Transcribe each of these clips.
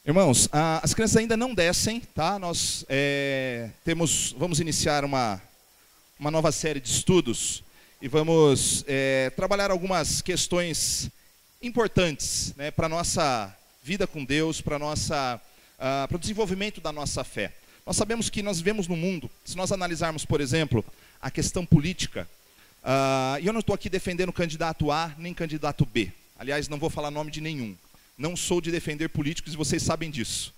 Irmãos, as crianças ainda não descem, tá? Nós vamos iniciar uma nova série de estudos e vamos trabalhar algumas questões importantes, né, para a nossa vida com Deus, para o desenvolvimento da nossa fé. Nós sabemos que nós vivemos no mundo, se nós analisarmos, por exemplo, a questão política, e eu não estou aqui defendendo candidato A nem candidato B, aliás, não vou falar nome de nenhum. Não sou de defender políticos e vocês sabem disso.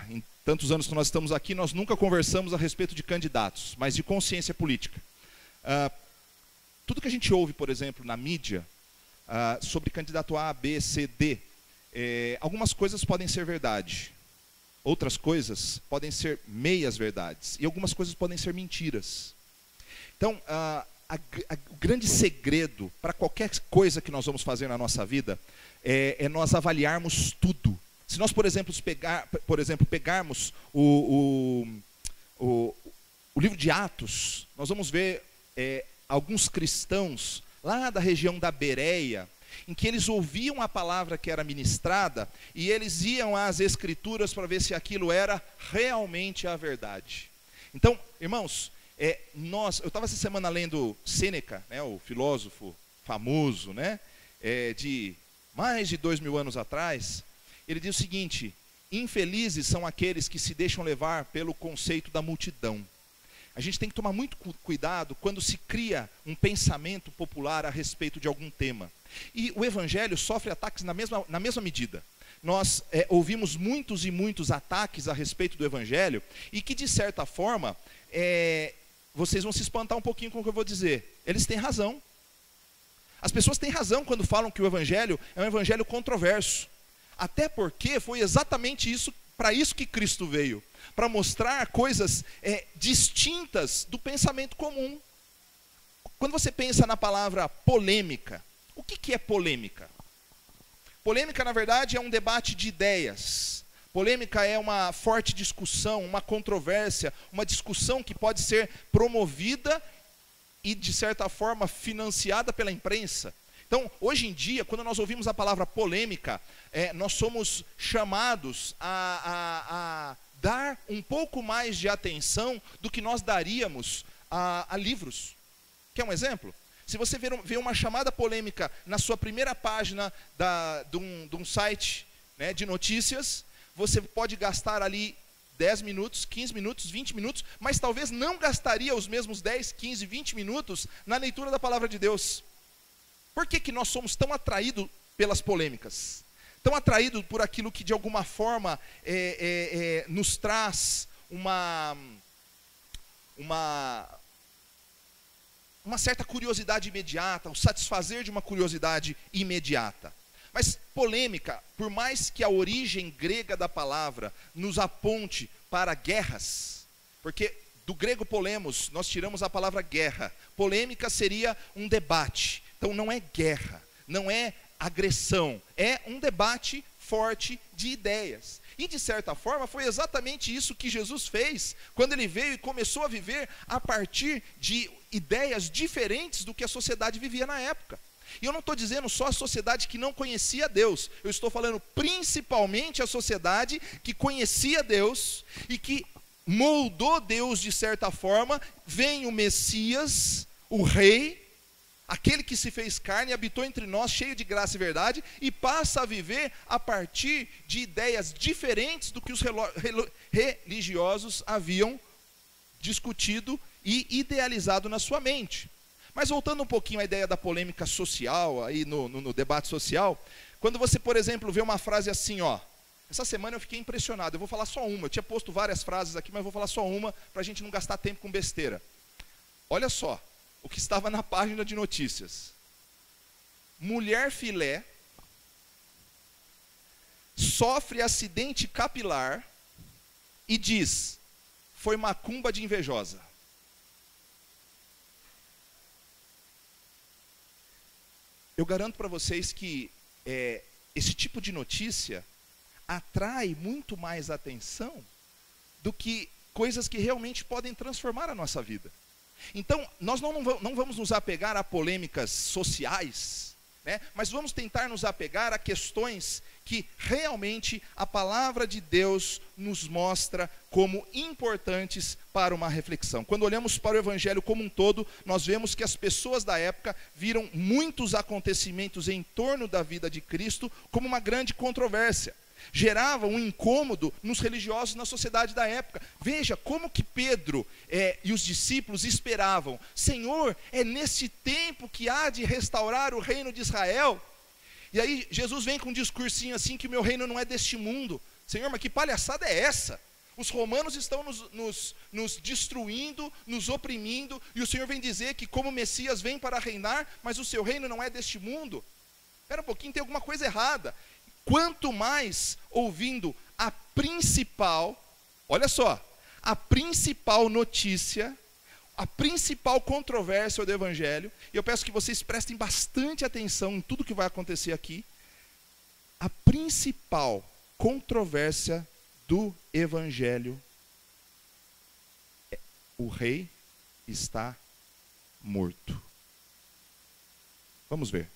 Em tantos anos que nós estamos aqui, nós nunca conversamos a respeito de candidatos, mas de consciência política. Tudo que a gente ouve, por exemplo, na mídia, sobre candidato A, B, C, D, algumas coisas podem ser verdade, outras coisas podem ser meias verdades, e algumas coisas podem ser mentiras. Então, o grande segredo para qualquer coisa que nós vamos fazer na nossa vida é nós avaliarmos tudo. Se nós, por exemplo, pegarmos o livro de Atos, nós vamos ver alguns cristãos lá da região da Bereia, em que eles ouviam a palavra que era ministrada e eles iam às escrituras para ver se aquilo era realmente a verdade. Então, irmãos, eu estava essa semana lendo Sêneca, né, o filósofo famoso, né, de mais de 2000 anos atrás. Ele diz o seguinte: infelizes são aqueles que se deixam levar pelo conceito da multidão. A gente tem que tomar muito cuidado quando se cria um pensamento popular a respeito de algum tema. E o evangelho sofre ataques na mesma medida. Nós ouvimos muitos e muitos ataques a respeito do evangelho, e que de certa forma, vocês vão se espantar um pouquinho com o que eu vou dizer. Eles têm razão. As pessoas têm razão quando falam que o evangelho é um evangelho controverso. Até porque foi exatamente isso, para isso que Cristo veio. Para mostrar coisas distintas do pensamento comum. Quando você pensa na palavra polêmica, o que é polêmica? Polêmica, na verdade, é um debate de ideias. Polêmica é uma forte discussão, uma controvérsia, uma discussão que pode ser promovida e, de certa forma, financiada pela imprensa. Então, hoje em dia, quando nós ouvimos a palavra polêmica, nós somos chamados a dar um pouco mais de atenção do que nós daríamos a livros. Quer um exemplo? Se você vê uma chamada polêmica na sua primeira página de um site, né, de notícias, você pode gastar ali 10 minutos, 15 minutos, 20 minutos, mas talvez não gastaria os mesmos 10, 15, 20 minutos na leitura da palavra de Deus. Por que nós somos tão atraídos pelas polêmicas? Tão atraídos por aquilo que de alguma forma nos traz uma certa curiosidade imediata, o satisfazer de uma curiosidade imediata. Mas polêmica, por mais que a origem grega da palavra nos aponte para guerras, porque do grego polemos nós tiramos a palavra guerra, polêmica seria um debate. Então não é guerra, não é agressão, é um debate forte de ideias. E de certa forma foi exatamente isso que Jesus fez quando ele veio e começou a viver a partir de ideias diferentes do que a sociedade vivia na época. E eu não estou dizendo só a sociedade que não conhecia Deus, eu estou falando principalmente a sociedade que conhecia Deus e que moldou Deus de certa forma. Vem o Messias, o Rei, aquele que se fez carne e habitou entre nós, cheio de graça e verdade, e passa a viver a partir de ideias diferentes do que os religiosos haviam discutido e idealizado na sua mente. Mas voltando um pouquinho à ideia da polêmica social, aí no debate social, quando você, por exemplo, vê uma frase assim, ó, essa semana eu fiquei impressionado, eu vou falar só uma, eu tinha posto várias frases aqui, mas eu vou falar só uma, para a gente não gastar tempo com besteira. Olha só, o que estava na página de notícias: mulher filé sofre acidente capilar e diz, foi macumba de invejosa. Eu garanto para vocês que esse tipo de notícia atrai muito mais atenção do que coisas que realmente podem transformar a nossa vida. Então, nós não vamos nos apegar a polêmicas sociais, né? Mas vamos tentar nos apegar a questões que realmente a palavra de Deus nos mostra como importantes para uma reflexão. Quando olhamos para o evangelho como um todo, nós vemos que as pessoas da época viram muitos acontecimentos em torno da vida de Cristo como uma grande controvérsia. Gerava um incômodo nos religiosos, na sociedade da época. Veja como que Pedro e os discípulos esperavam: Senhor, é nesse tempo que há de restaurar o reino de Israel? E aí Jesus vem com um discursinho assim, que o meu reino não é deste mundo. Senhor, mas que palhaçada é essa? Os romanos estão nos destruindo, nos oprimindo, e o Senhor vem dizer que como Messias vem para reinar, mas o seu reino não é deste mundo. Espera um pouquinho, tem alguma coisa errada. Quanto mais ouvindo a principal, olha só, a principal notícia, a principal controvérsia do evangelho, e eu peço que vocês prestem bastante atenção em tudo que vai acontecer aqui. A principal controvérsia do evangelho é: o rei está morto. Vamos ver.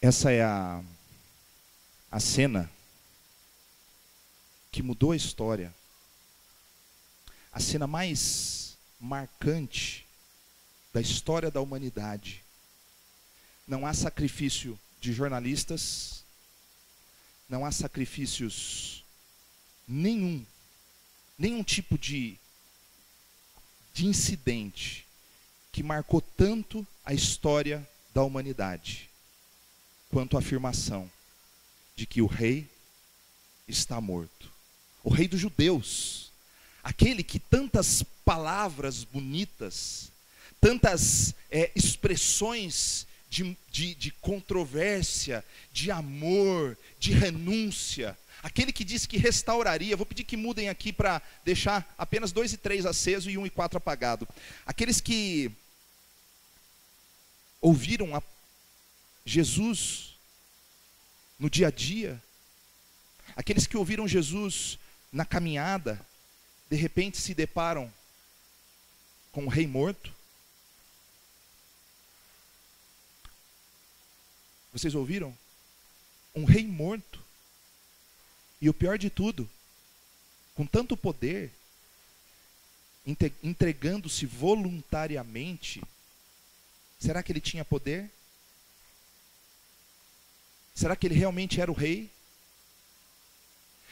Essa é a cena que mudou a história. A cena mais marcante da história da humanidade. Não há sacrifício de jornalistas, não há sacrifícios nenhum tipo de incidente que marcou tanto a história da humanidade quanto a afirmação de que o rei está morto. O rei dos judeus, aquele que tantas palavras bonitas, tantas expressões de controvérsia, de amor, de renúncia, aquele que disse que restauraria. Vou pedir que mudem aqui para deixar apenas 2 e 3 aceso e 1 e 4 apagado. Aqueles que ouviram Jesus no dia a dia, aqueles que ouviram Jesus na caminhada, de repente se deparam com o rei morto. Vocês ouviram? Um rei morto. E o pior de tudo, com tanto poder, entregando-se voluntariamente. Será que ele tinha poder? Será que ele realmente era o rei?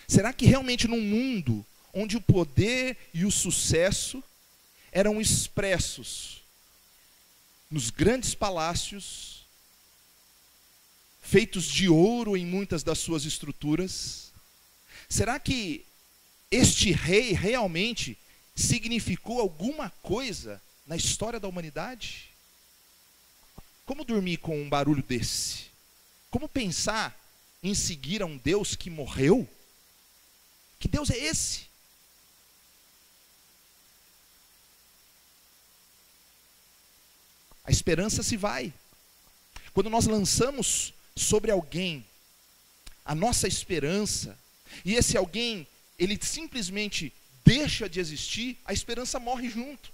Será que realmente num mundo onde o poder e o sucesso eram expressos nos grandes palácios, feitos de ouro em muitas das suas estruturas? Será que este rei realmente significou alguma coisa na história da humanidade? Como dormir com um barulho desse? Como pensar em seguir a um Deus que morreu? Que Deus é esse? A esperança se vai. Quando nós lançamos sobre alguém a nossa esperança, e esse alguém, ele simplesmente deixa de existir, a esperança morre junto.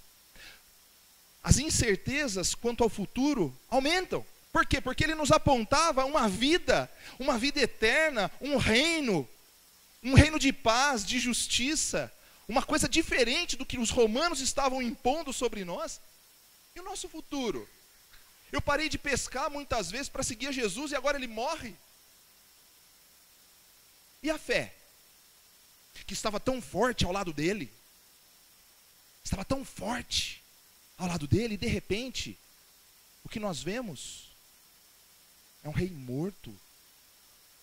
As incertezas quanto ao futuro aumentam. Por quê? Porque ele nos apontava uma vida eterna, um reino de paz, de justiça, uma coisa diferente do que os romanos estavam impondo sobre nós. E o nosso futuro? Eu parei de pescar muitas vezes para seguir a Jesus e agora ele morre. E a fé? Que estava tão forte ao lado dele, estava tão forte ao lado dele, e de repente, o que nós vemos é um rei morto,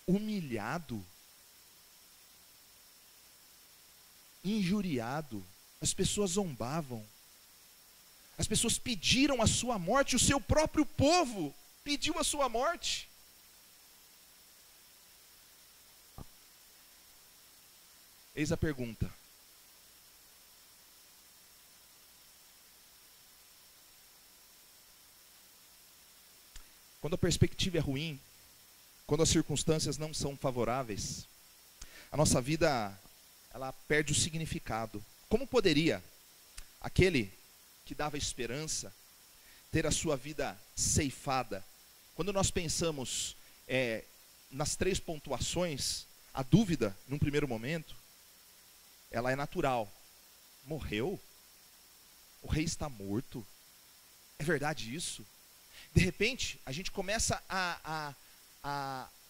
humilhado, injuriado. As pessoas zombavam, as pessoas pediram a sua morte, o seu próprio povo pediu a sua morte. Eis a pergunta: quando a perspectiva é ruim, quando as circunstâncias não são favoráveis, a nossa vida, ela perde o significado. Como poderia aquele que dava esperança ter a sua vida ceifada? Quando nós pensamos nas 3 pontuações, a dúvida, num primeiro momento, ela é natural. Morreu? O rei está morto? É verdade isso? De repente, a gente começa a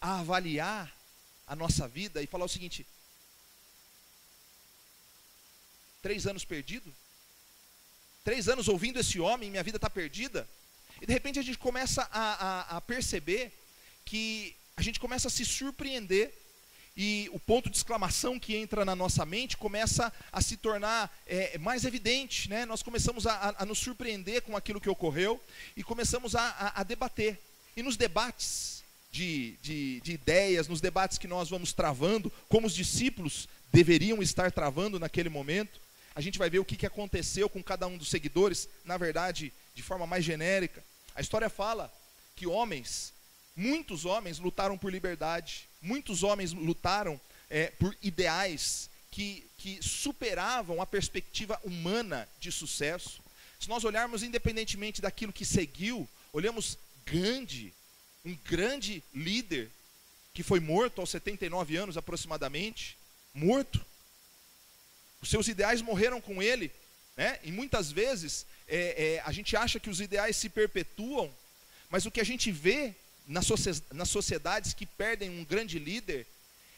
avaliar a nossa vida e falar o seguinte: 3 anos perdido? 3 anos ouvindo esse homem, minha vida está perdida? E de repente a gente começa a perceber que a gente começa a se surpreender, e o ponto de exclamação que entra na nossa mente começa a se tornar mais evidente, né? Nós começamos a nos surpreender com aquilo que ocorreu e começamos a debater. E nos debates de ideias, nos debates que nós vamos travando, como os discípulos deveriam estar travando naquele momento, a gente vai ver o que aconteceu com cada um dos seguidores, na verdade, de forma mais genérica. A história fala que muitos homens lutaram por liberdade, muitos homens lutaram por ideais que superavam a perspectiva humana de sucesso. Se nós olharmos independentemente daquilo que seguiu, olhamos Gandhi, um grande líder que foi morto aos 79 anos aproximadamente, morto. Os seus ideais morreram com ele, né? E muitas vezes a gente acha que os ideais se perpetuam, mas o que a gente vê nas sociedades que perdem um grande líder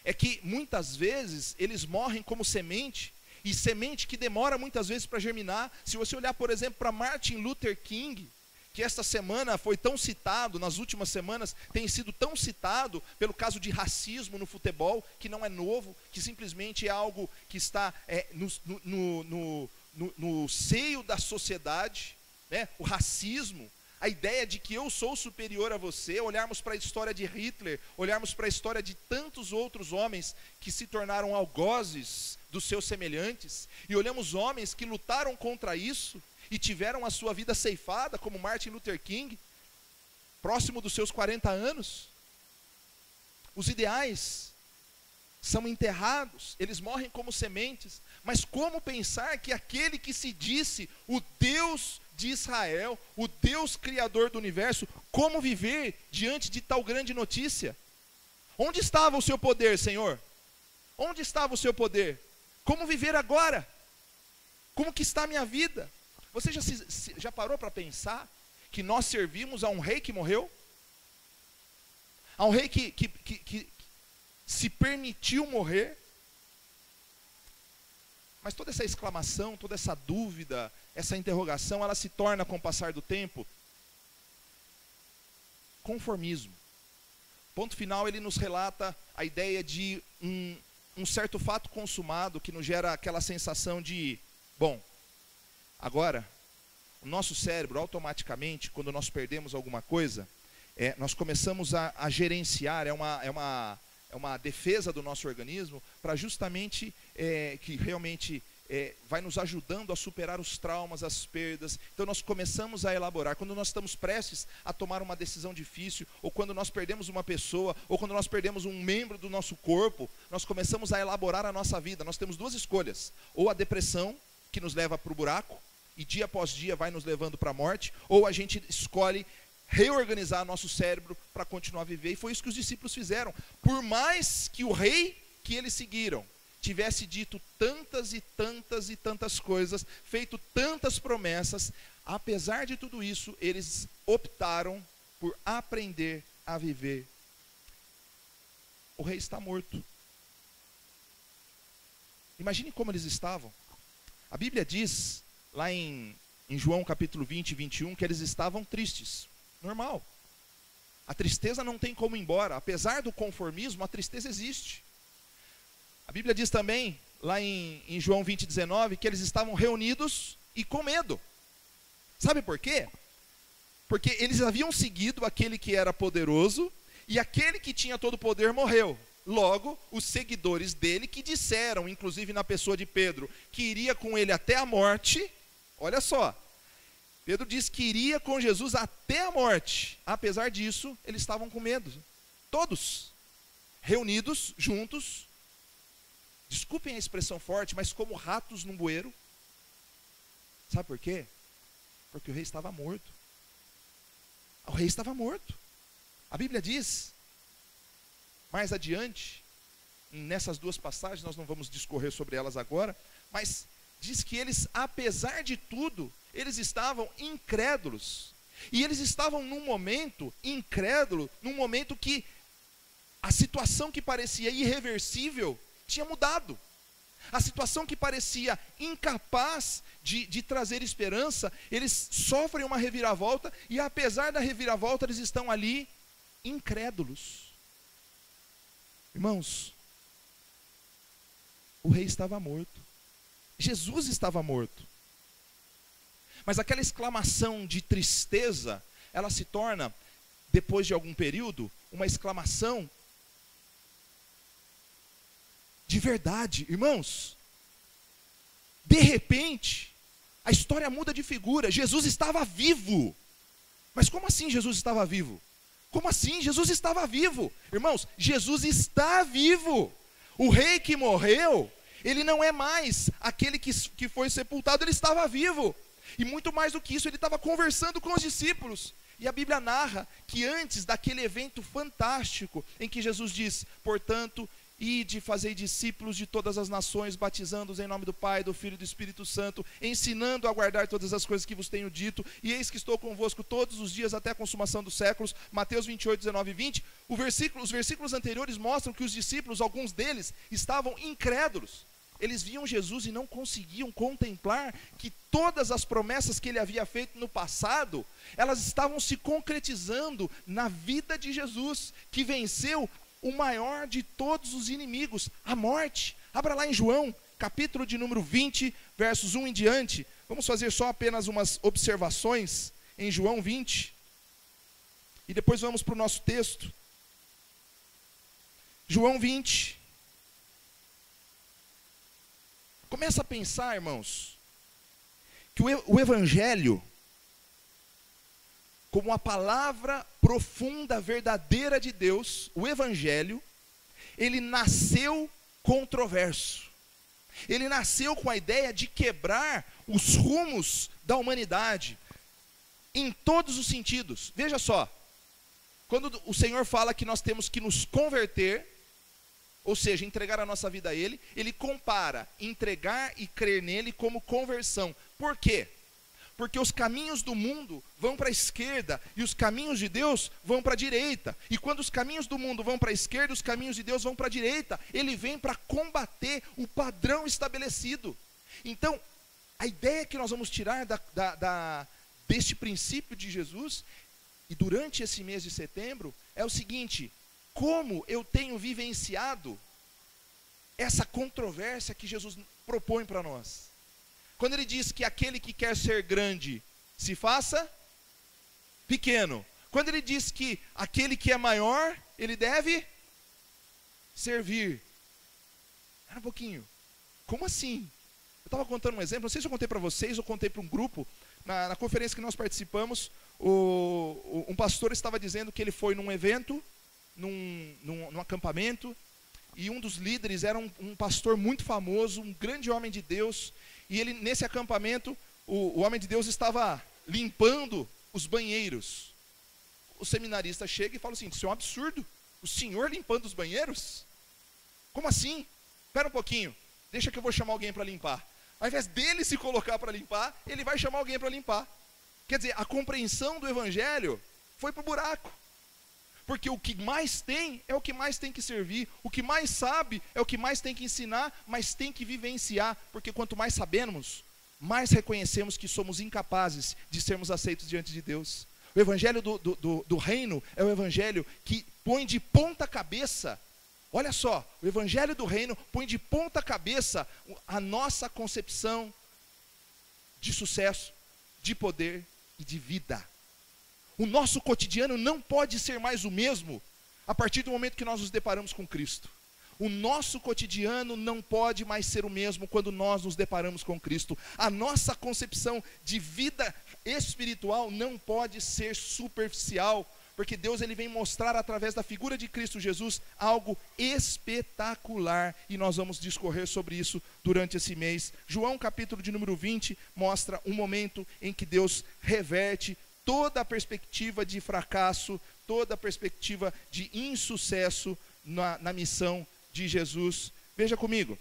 é que muitas vezes eles morrem como semente, e semente que demora muitas vezes para germinar. Se você olhar, por exemplo, para Martin Luther King, que esta semana foi tão citado, nas últimas semanas tem sido tão citado pelo caso de racismo no futebol, que não é novo, que simplesmente é algo que está no seio da sociedade, né? O racismo, a ideia de que eu sou superior a você. Olharmos para a história de Hitler, olharmos para a história de tantos outros homens que se tornaram algozes dos seus semelhantes, e olhamos homens que lutaram contra isso e tiveram a sua vida ceifada, como Martin Luther King, próximo dos seus 40 anos. Os ideais são enterrados, eles morrem como sementes. Mas como pensar que aquele que se disse o Deus de Israel, o Deus criador do universo, como viver diante de tal grande notícia? Onde estava o seu poder, Senhor? Onde estava o seu poder? Como viver agora? Como que está a minha vida? Você já parou para pensar que nós servimos a um rei que morreu? A um rei que se permitiu morrer? Mas toda essa exclamação, toda essa dúvida, essa interrogação, ela se torna, com o passar do tempo, conformismo. Ponto final, ele nos relata a ideia de um certo fato consumado que nos gera aquela sensação de, bom, agora, o nosso cérebro automaticamente, quando nós perdemos alguma coisa, nós começamos a gerenciar, é uma defesa do nosso organismo para justamente que realmente vai nos ajudando a superar os traumas, as perdas. Então nós começamos a elaborar. Quando nós estamos prestes a tomar uma decisão difícil, ou quando nós perdemos uma pessoa, ou quando nós perdemos um membro do nosso corpo, nós começamos a elaborar a nossa vida. Nós temos duas escolhas: ou a depressão, que nos leva para o buraco, e dia após dia vai nos levando para a morte, ou a gente escolhe reorganizar nosso cérebro para continuar a viver. E foi isso que os discípulos fizeram. Por mais que o rei que eles seguiram tivesse dito tantas e tantas e tantas coisas, feito tantas promessas, apesar de tudo isso, eles optaram por aprender a viver. O rei está morto. Imagine como eles estavam. A Bíblia diz, lá em João capítulo 20 e 21, que eles estavam tristes. Normal. A tristeza não tem como ir embora. Apesar do conformismo, a tristeza existe. A Bíblia diz também, lá em João 20, 19, que eles estavam reunidos e com medo. Sabe por quê? Porque eles haviam seguido aquele que era poderoso, e aquele que tinha todo o poder morreu. Logo, os seguidores dele, que disseram, inclusive na pessoa de Pedro, que iria com ele até a morte. Olha só, Pedro diz que iria com Jesus até a morte. Apesar disso, eles estavam com medo. Todos, reunidos, juntos, desculpem a expressão forte, mas como ratos num bueiro. Sabe por quê? Porque o rei estava morto. O rei estava morto. A Bíblia diz, mais adiante, nessas duas passagens, nós não vamos discorrer sobre elas agora, mas diz que eles, apesar de tudo, eles estavam incrédulos. E eles estavam num momento incrédulo, num momento que a situação que parecia irreversível tinha mudado. A situação que parecia incapaz de trazer esperança, eles sofrem uma reviravolta, e apesar da reviravolta, eles estão ali incrédulos. Irmãos, o rei estava morto. Jesus estava morto. Mas aquela exclamação de tristeza, ela se torna, depois de algum período, uma exclamação de verdade. Irmãos, de repente, a história muda de figura. Jesus estava vivo. Mas como assim Jesus estava vivo? Como assim? Jesus estava vivo. Irmãos, Jesus está vivo. O rei que morreu, ele não é mais aquele que foi sepultado, ele estava vivo. E muito mais do que isso, ele estava conversando com os discípulos. E a Bíblia narra que antes daquele evento fantástico, em que Jesus diz, portanto, ide, fazei discípulos de todas as nações, batizando-os em nome do Pai, do Filho e do Espírito Santo, ensinando a guardar todas as coisas que vos tenho dito, e eis que estou convosco todos os dias até a consumação dos séculos. Mateus 28, 19 e 20. Os versículos anteriores mostram que os discípulos, alguns deles, estavam incrédulos. Eles viam Jesus e não conseguiam contemplar que todas as promessas que ele havia feito no passado, elas estavam se concretizando na vida de Jesus, que venceu o maior de todos os inimigos, a morte. Abra lá em João, capítulo de número 20, versos 1 em diante. Vamos fazer só apenas umas observações em João 20. E depois vamos para o nosso texto. João 20. Começa a pensar, irmãos, que o Evangelho, como a palavra profunda, verdadeira de Deus, o Evangelho, ele nasceu controverso. Ele nasceu com a ideia de quebrar os rumos da humanidade, em todos os sentidos. Veja só, quando o Senhor fala que nós temos que nos converter, ou seja, entregar a nossa vida a Ele, Ele compara entregar e crer nele como conversão. Por quê? Porque os caminhos do mundo vão para a esquerda e os caminhos de Deus vão para a direita. E quando os caminhos do mundo vão para a esquerda, os caminhos de Deus vão para a direita. Ele vem para combater o padrão estabelecido. Então, a ideia que nós vamos tirar deste princípio de Jesus, e durante esse mês de setembro, é o seguinte: como eu tenho vivenciado essa controvérsia que Jesus propõe para nós. Quando ele diz que aquele que quer ser grande, se faça pequeno. Quando ele diz que aquele que é maior, ele deve servir. Era um pouquinho. Como assim? Eu estava contando um exemplo, não sei se eu contei para vocês ou contei para um grupo, na conferência que nós participamos, um pastor estava dizendo que ele foi num evento, num acampamento, e um dos líderes era um pastor muito famoso, um grande homem de Deus, e ele, nesse acampamento, o homem de Deus estava limpando os banheiros. O seminarista chega e fala assim: isso é um absurdo, o senhor limpando os banheiros? Como assim? Espera um pouquinho, deixa que eu vou chamar alguém para limpar. Ao invés dele se colocar para limpar, ele vai chamar alguém para limpar. Quer dizer, a compreensão do evangelho foi para o buraco. Porque o que mais tem é o que mais tem que servir, o que mais sabe é o que mais tem que ensinar, mas tem que vivenciar, porque quanto mais sabemos, mais reconhecemos que somos incapazes de sermos aceitos diante de Deus. O evangelho do reino é o evangelho que põe de ponta cabeça, olha só, o evangelho do reino põe de ponta cabeça a nossa concepção de sucesso, de poder e de vida. O nosso cotidiano não pode ser mais o mesmo a partir do momento que nós nos deparamos com Cristo. O nosso cotidiano não pode mais ser o mesmo quando nós nos deparamos com Cristo. A nossa concepção de vida espiritual não pode ser superficial, porque Deus ele vem mostrar através da figura de Cristo Jesus algo espetacular, e nós vamos discorrer sobre isso durante esse mês. João capítulo de número 20 mostra um momento em que Deus reverte toda a perspectiva de fracasso, toda a perspectiva de insucesso na missão de Jesus. Veja comigo.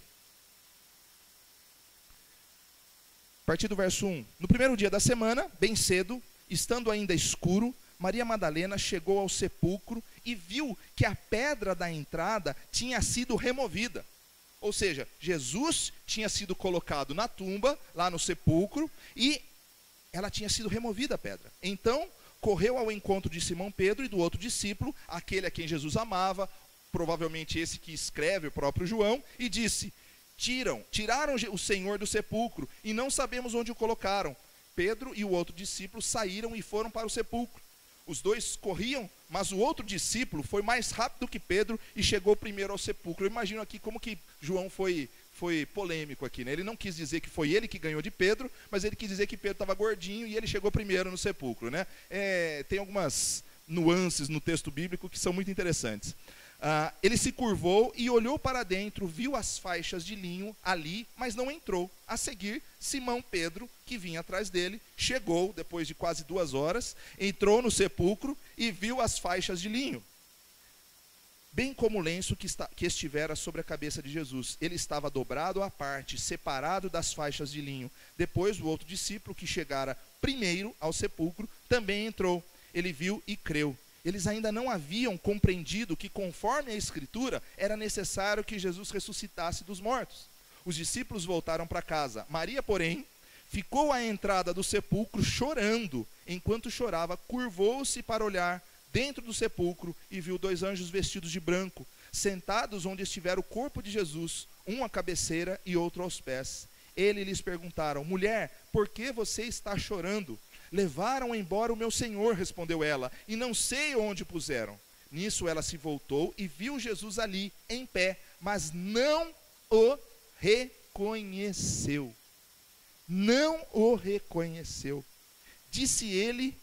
A partir do verso 1. No primeiro dia da semana, bem cedo, estando ainda escuro, Maria Madalena chegou ao sepulcro e viu que a pedra da entrada tinha sido removida. Ou seja, Jesus tinha sido colocado na tumba, lá no sepulcro, e ela tinha sido removida a pedra. Então, correu ao encontro de Simão Pedro e do outro discípulo, aquele a quem Jesus amava, provavelmente esse que escreve o próprio João, e disse: tiraram o Senhor do sepulcro, e não sabemos onde o colocaram. Pedro e o outro discípulo saíram e foram para o sepulcro. Os dois corriam, mas o outro discípulo foi mais rápido que Pedro e chegou primeiro ao sepulcro. Eu imagino aqui como que João foi polêmico aqui, né? Ele não quis dizer que foi ele que ganhou de Pedro, mas ele quis dizer que Pedro estava gordinho e ele chegou primeiro no sepulcro, né? Tem algumas nuances no texto bíblico que são muito interessantes. Ele se curvou e olhou para dentro, viu as faixas de linho ali, mas não entrou. A seguir, Simão Pedro, que vinha atrás dele, chegou, depois de quase 2 horas, entrou no sepulcro e viu as faixas de linho, bem como o lenço que estivera sobre a cabeça de Jesus. Ele estava dobrado à parte, separado das faixas de linho. Depois o outro discípulo, que chegara primeiro ao sepulcro, também entrou. Ele viu e creu. Eles ainda não haviam compreendido que, conforme a Escritura, era necessário que Jesus ressuscitasse dos mortos. Os discípulos voltaram para casa. Maria, porém, ficou à entrada do sepulcro chorando. Enquanto chorava, curvou-se para olhar dentro do sepulcro e viu 2 anjos vestidos de branco, sentados onde estivera o corpo de Jesus, um à cabeceira e outro aos pés. Eles lhes perguntaram: mulher, por que você está chorando? Levaram embora o meu Senhor, respondeu ela, e não sei onde o puseram. Nisso ela se voltou e viu Jesus ali, em pé, mas não o reconheceu. Não o reconheceu. Disse ele: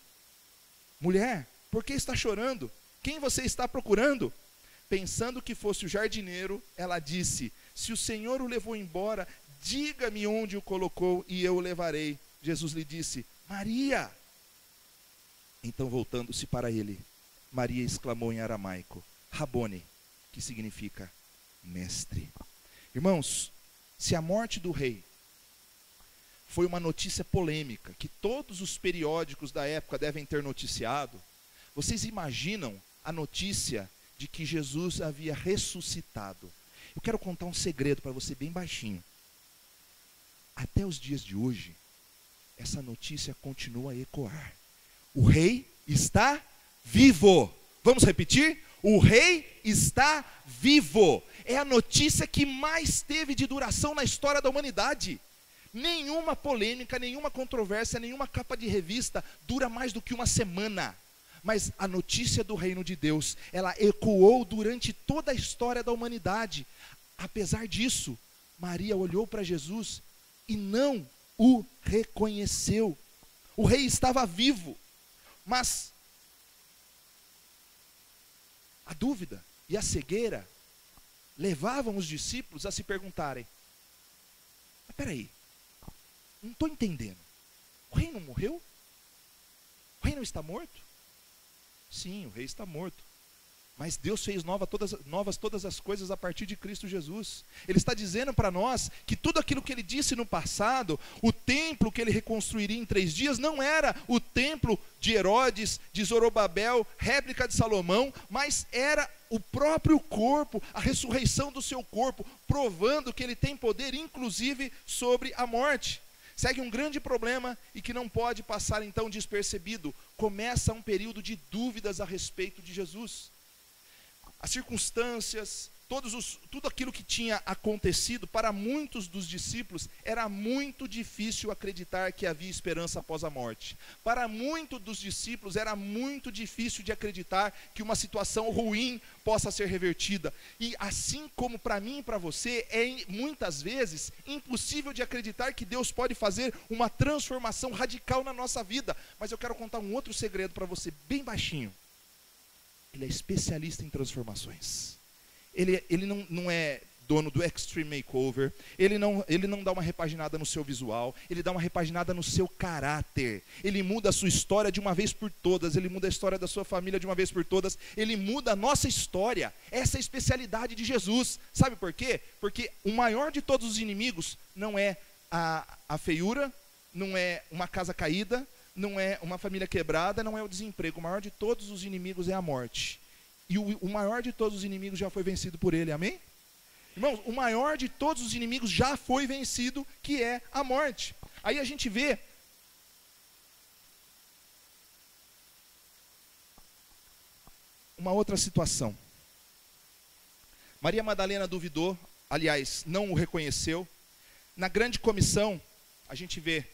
mulher, por que está chorando? Quem você está procurando? Pensando que fosse o jardineiro, ela disse: se o Senhor o levou embora, diga-me onde o colocou e eu o levarei. Jesus lhe disse: Maria. Então, voltando-se para ele, Maria exclamou em aramaico: Rabone, que significa mestre. Irmãos, se a morte do rei foi uma notícia polêmica, que todos os periódicos da época devem ter noticiado, vocês imaginam a notícia de que Jesus havia ressuscitado? Eu quero contar um segredo para você bem baixinho. Até os dias de hoje, essa notícia continua a ecoar. O rei está vivo. Vamos repetir? O rei está vivo. É a notícia que mais teve de duração na história da humanidade. Nenhuma polêmica, nenhuma controvérsia, nenhuma capa de revista dura mais do que uma semana. Mas a notícia do reino de Deus, ela ecoou durante toda a história da humanidade. Apesar disso, Maria olhou para Jesus e não o reconheceu. O rei estava vivo, mas a dúvida e a cegueira levavam os discípulos a se perguntarem: mas peraí, não estou entendendo. O rei não morreu? O rei não está morto? Sim, o rei está morto. Mas Deus fez novas todas as coisas a partir de Cristo Jesus. Ele está dizendo para nós que tudo aquilo que ele disse no passado, o templo que ele reconstruiria em 3 dias, não era o templo de Herodes, de Zorobabel, réplica de Salomão, mas era o próprio corpo, a ressurreição do seu corpo, provando que ele tem poder, inclusive, sobre a morte. Segue um grande problema e que não pode passar então despercebido. Começa um período de dúvidas a respeito de Jesus. As circunstâncias, tudo aquilo que tinha acontecido, para muitos dos discípulos, era muito difícil acreditar que havia esperança após a morte. Para muitos dos discípulos, era muito difícil de acreditar que uma situação ruim possa ser revertida. E assim como para mim e para você, é muitas vezes impossível de acreditar que Deus pode fazer uma transformação radical na nossa vida. Mas eu quero contar um outro segredo para você, bem baixinho. Ele é especialista em transformações. Ele não é dono do Extreme Makeover. Ele não dá uma repaginada no seu visual. Ele dá uma repaginada no seu caráter. Ele muda a sua história de uma vez por todas. Ele muda a história da sua família de uma vez por todas. Ele muda a nossa história. Essa é a especialidade de Jesus. Sabe por quê? Porque o maior de todos os inimigos não é a feiura, não é uma casa caída, não é uma família quebrada, não é o desemprego. O maior de todos os inimigos é a morte. E o maior de todos os inimigos já foi vencido por ele, amém? Irmãos, o maior de todos os inimigos já foi vencido, que é a morte. Aí a gente vê uma outra situação. Maria Madalena duvidou, aliás, não o reconheceu. Na grande comissão, a gente vê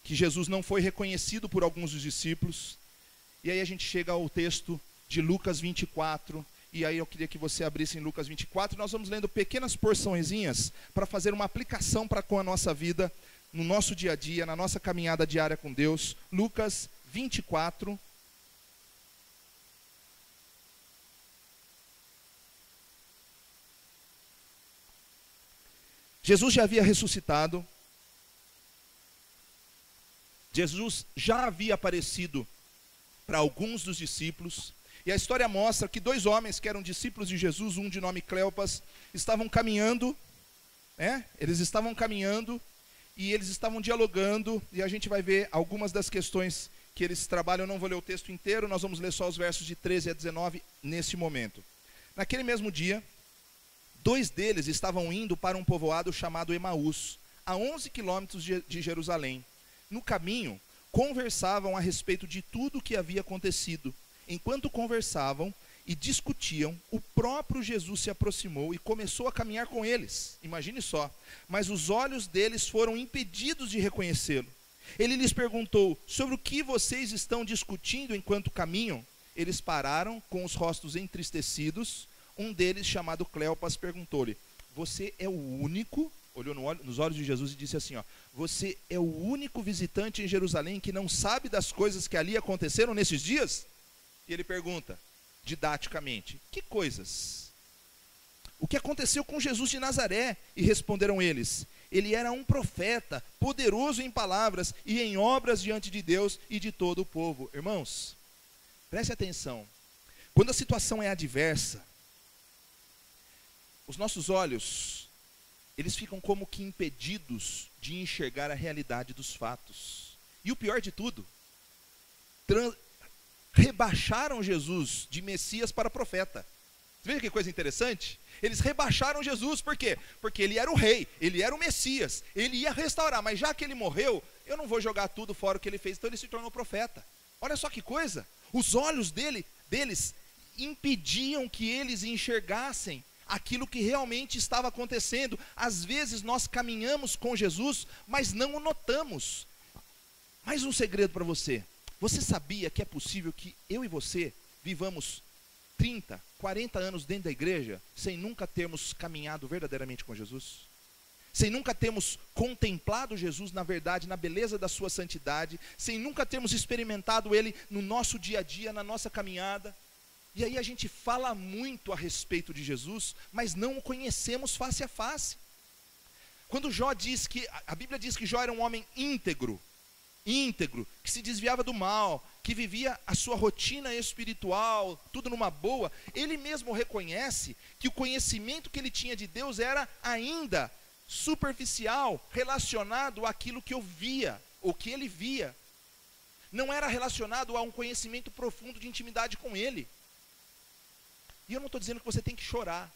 que Jesus não foi reconhecido por alguns dos discípulos. E aí a gente chega ao texto de Lucas 24, e aí eu queria que você abrisse em Lucas 24, nós vamos lendo pequenas porçõezinhas para fazer uma aplicação para com a nossa vida, no nosso dia a dia, na nossa caminhada diária com Deus. Lucas 24. Jesus já havia ressuscitado. Jesus já havia aparecido para alguns dos discípulos, e a história mostra que 2 homens que eram discípulos de Jesus, um de nome Cleopas, estavam caminhando, eles estavam caminhando, e eles estavam dialogando, e a gente vai ver algumas das questões que eles trabalham. Eu não vou ler o texto inteiro, nós vamos ler só os versos de 13 a 19 nesse momento. Naquele mesmo dia, 2 deles estavam indo para um povoado chamado Emaús, a 11 quilômetros de Jerusalém. No caminho, conversavam a respeito de tudo o que havia acontecido. Enquanto conversavam e discutiam, o próprio Jesus se aproximou e começou a caminhar com eles. Imagine só. Mas os olhos deles foram impedidos de reconhecê-lo. Ele lhes perguntou: sobre o que vocês estão discutindo enquanto caminham? Eles pararam com os rostos entristecidos. Um deles, chamado Cleopas, perguntou-lhe: você é o único... Olhou nos olhos de Jesus e disse assim, você é o único visitante em Jerusalém que não sabe das coisas que ali aconteceram nesses dias? E ele pergunta, didaticamente, que coisas? O que aconteceu com Jesus de Nazaré? E responderam eles, ele era um profeta, poderoso em palavras e em obras diante de Deus e de todo o povo. Irmãos, preste atenção, quando a situação é adversa, os nossos olhos, eles ficam como que impedidos de enxergar a realidade dos fatos. E o pior de tudo, rebaixaram Jesus de Messias para profeta. Você vê que coisa interessante? Eles rebaixaram Jesus, por quê? Porque ele era o rei, ele era o Messias, ele ia restaurar, mas já que ele morreu, eu não vou jogar tudo fora o que ele fez, então ele se tornou profeta. Olha só que coisa, os olhos deles impediam que eles enxergassem aquilo que realmente estava acontecendo. Às vezes nós caminhamos com Jesus, mas não o notamos. Mais um segredo para você. Você sabia que é possível que eu e você vivamos 30, 40 anos dentro da igreja, sem nunca termos caminhado verdadeiramente com Jesus? Sem nunca termos contemplado Jesus na verdade, na beleza da sua santidade, sem nunca termos experimentado Ele no nosso dia a dia, na nossa caminhada. E aí a gente fala muito a respeito de Jesus, mas não o conhecemos face a face. Quando Jó diz que, a Bíblia diz que Jó era um homem íntegro, que se desviava do mal, que vivia a sua rotina espiritual, tudo numa boa, ele mesmo reconhece que o conhecimento que ele tinha de Deus era ainda superficial, relacionado àquilo que eu via, ou que ele via. Não era relacionado a um conhecimento profundo de intimidade com ele. E eu não estou dizendo que você tem que chorar,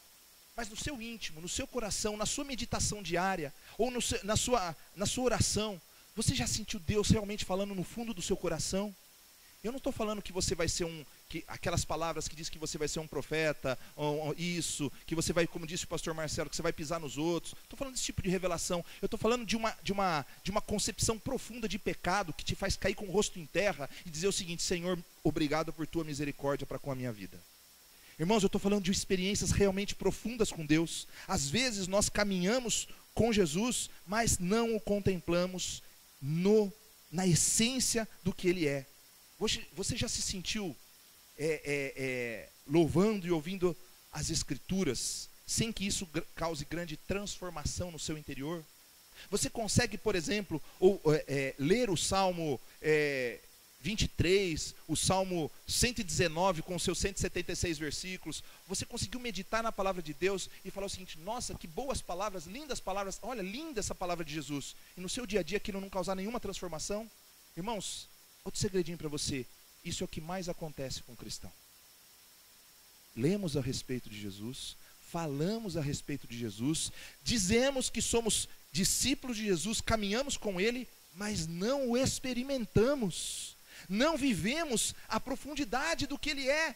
mas no seu íntimo, no seu coração, na sua meditação diária, ou na sua oração, você já sentiu Deus realmente falando no fundo do seu coração? Eu não estou falando que você vai ser aquelas palavras que diz que você vai ser um profeta, ou isso, que você vai, como disse o pastor Marcelo, que você vai pisar nos outros. Estou falando desse tipo de revelação. Eu estou falando de uma concepção profunda de pecado, que te faz cair com o rosto em terra e dizer o seguinte: Senhor, obrigado por tua misericórdia para com a minha vida. Irmãos, eu estou falando de experiências realmente profundas com Deus. Às vezes nós caminhamos com Jesus, mas não o contemplamos na essência do que Ele é. Você já se sentiu louvando e ouvindo as Escrituras, sem que isso cause grande transformação no seu interior? Você consegue, por exemplo, ler o Salmo 23, o Salmo 119 com os seus 176 versículos? Você conseguiu meditar na palavra de Deus e falar o seguinte: nossa, que boas palavras, lindas palavras, olha, linda essa palavra de Jesus. E no seu dia a dia aquilo não causar nenhuma transformação? Irmãos, outro segredinho para você: isso é o que mais acontece com o cristão. Lemos a respeito de Jesus, falamos a respeito de Jesus, dizemos que somos discípulos de Jesus, caminhamos com Ele, mas não o experimentamos. Não vivemos a profundidade do que Ele é,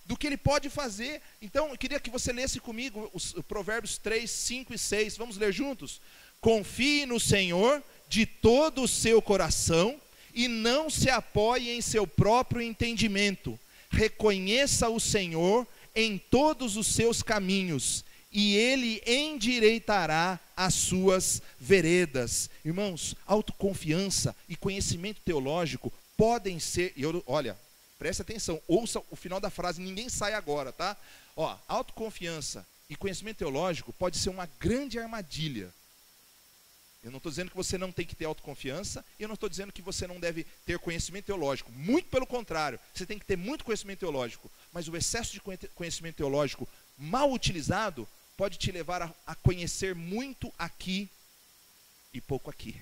do que Ele pode fazer. Então eu queria que você lesse comigo os Provérbios 3, 5 e 6. Vamos ler juntos? Confie no Senhor de todo o seu coração e não se apoie em seu próprio entendimento. Reconheça o Senhor em todos os seus caminhos e Ele endireitará as suas veredas. Irmãos, autoconfiança e conhecimento teológico podem ser, olha, preste atenção, ouça o final da frase, ninguém sai agora, tá? Autoconfiança e conhecimento teológico pode ser uma grande armadilha. Eu não estou dizendo que você não tem que ter autoconfiança, e eu não estou dizendo que você não deve ter conhecimento teológico. Muito pelo contrário, você tem que ter muito conhecimento teológico, mas o excesso de conhecimento teológico mal utilizado pode te levar a conhecer muito aqui e pouco aqui.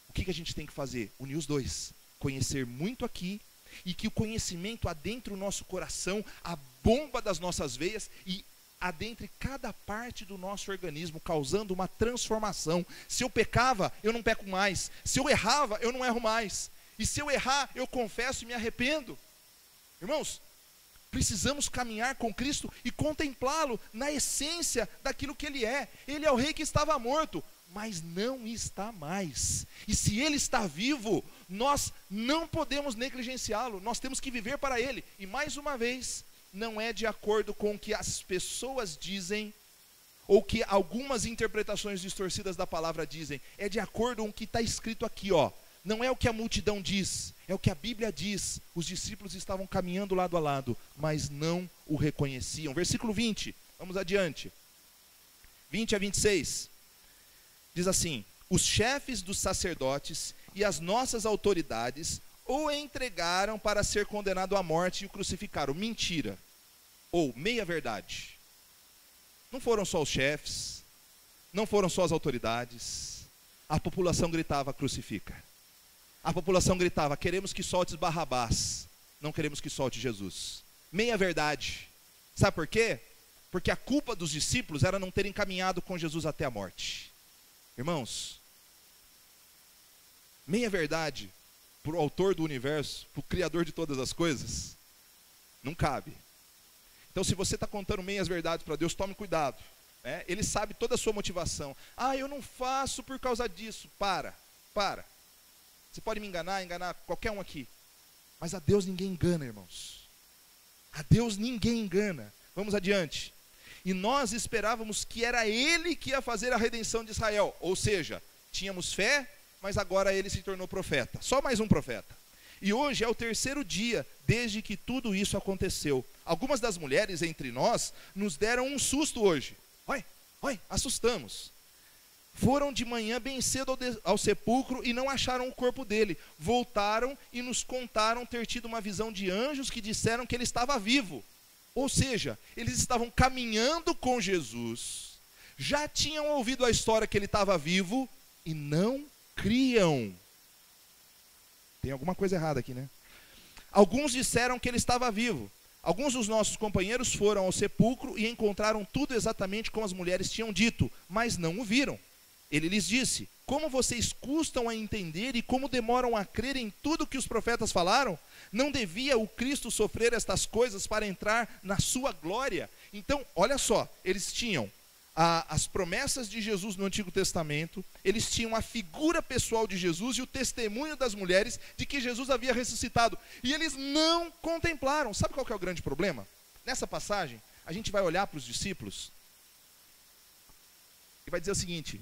O que a gente tem que fazer? Unir os dois. Conhecer muito aqui, e que o conhecimento adentre o nosso coração, a bomba das nossas veias, e adentre cada parte do nosso organismo, causando uma transformação. Se eu pecava, eu não peco mais. Se eu errava, eu não erro mais. E se eu errar, eu confesso e me arrependo. Irmãos, precisamos caminhar com Cristo e contemplá-lo na essência daquilo que Ele é. Ele é o Rei que estava morto, mas não está mais. E se Ele está vivo, nós não podemos negligenciá-lo. Nós temos que viver para Ele. E mais uma vez, não é de acordo com o que as pessoas dizem, ou que algumas interpretações distorcidas da palavra dizem. É de acordo com o que está escrito aqui, ó. Não é o que a multidão diz, é o que a Bíblia diz. Os discípulos estavam caminhando lado a lado, mas não o reconheciam. Versículo 20, vamos adiante. 20 a 26. Diz assim: os chefes dos sacerdotes e as nossas autoridades o entregaram para ser condenado à morte e o crucificaram. Mentira, ou meia verdade. Não foram só os chefes, não foram só as autoridades. A população gritava: crucifica. A população gritava: queremos que soltes Barrabás, não queremos que solte Jesus. Meia verdade. Sabe por quê? Porque a culpa dos discípulos era não terem caminhado com Jesus até a morte. Irmãos, meia verdade para o autor do universo, para o criador de todas as coisas, Não cabe. Então, se você está contando meias verdades para Deus, tome cuidado. Ele sabe toda a sua motivação. Ah, eu não faço por causa disso. Para. Você pode me enganar qualquer um aqui. Mas a Deus ninguém engana, irmãos. A Deus ninguém engana. Vamos adiante. E nós esperávamos que era Ele que ia fazer a redenção de Israel. Ou seja, tínhamos fé, mas agora Ele se tornou profeta. Só mais um profeta. E hoje é o 3º dia desde que tudo isso aconteceu. Algumas das mulheres entre nós nos deram um susto hoje. Oi, assustamos. Foram de manhã bem cedo ao sepulcro e não acharam o corpo dele. Voltaram e nos contaram ter tido uma visão de anjos que disseram que ele estava vivo. Ou seja, eles estavam caminhando com Jesus, já tinham ouvido a história que ele estava vivo e não criam. Tem alguma coisa errada aqui, né? Alguns disseram que ele estava vivo. Alguns dos nossos companheiros foram ao sepulcro e encontraram tudo exatamente como as mulheres tinham dito, mas não o viram. Ele lhes disse: como vocês custam a entender e como demoram a crer em tudo que os profetas falaram? Não devia o Cristo sofrer estas coisas para entrar na sua glória? Então, olha só, eles tinham as promessas de Jesus no Antigo Testamento, eles tinham a figura pessoal de Jesus e o testemunho das mulheres de que Jesus havia ressuscitado, e eles não contemplaram. Sabe qual que é o grande problema? Nessa passagem, a gente vai olhar para os discípulos e vai dizer o seguinte: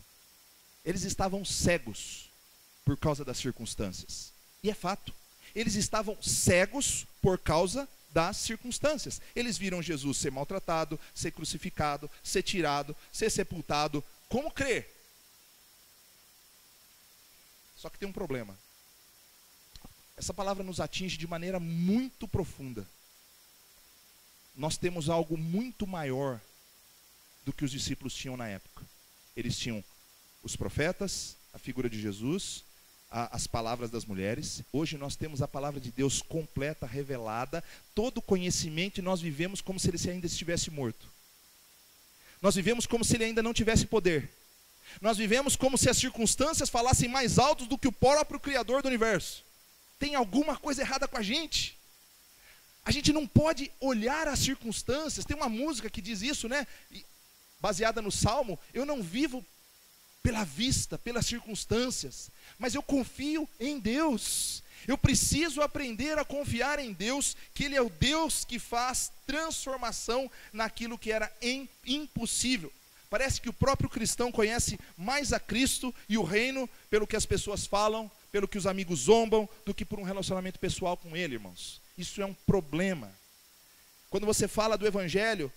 eles estavam cegos por causa das circunstâncias, e é fato, eles estavam cegos por causa das circunstâncias. Eles viram Jesus ser maltratado, ser crucificado, ser tirado, ser sepultado. Como crer? Só que tem um problema. Essa palavra nos atinge de maneira muito profunda. Nós temos algo muito maior do que os discípulos tinham na época. Eles tinham os profetas, a figura de Jesus, as palavras das mulheres. Hoje nós temos a palavra de Deus completa, revelada, todo o conhecimento, e nós vivemos como se ele ainda estivesse morto. Nós vivemos como se ele ainda não tivesse poder. Nós vivemos como se as circunstâncias falassem mais alto do que o próprio Criador do universo. Tem alguma coisa errada com a gente. A gente não pode olhar as circunstâncias. Tem uma música que diz isso, né? Baseada no Salmo: eu não vivo pela vista, pelas circunstâncias, mas eu confio em Deus. Eu preciso aprender a confiar em Deus, que Ele é o Deus que faz transformação naquilo que era impossível. Parece que o próprio cristão conhece mais a Cristo e o reino pelo que as pessoas falam, pelo que os amigos zombam, do que por um relacionamento pessoal com Ele, irmãos. Isso é um problema. Quando você fala do Evangelho,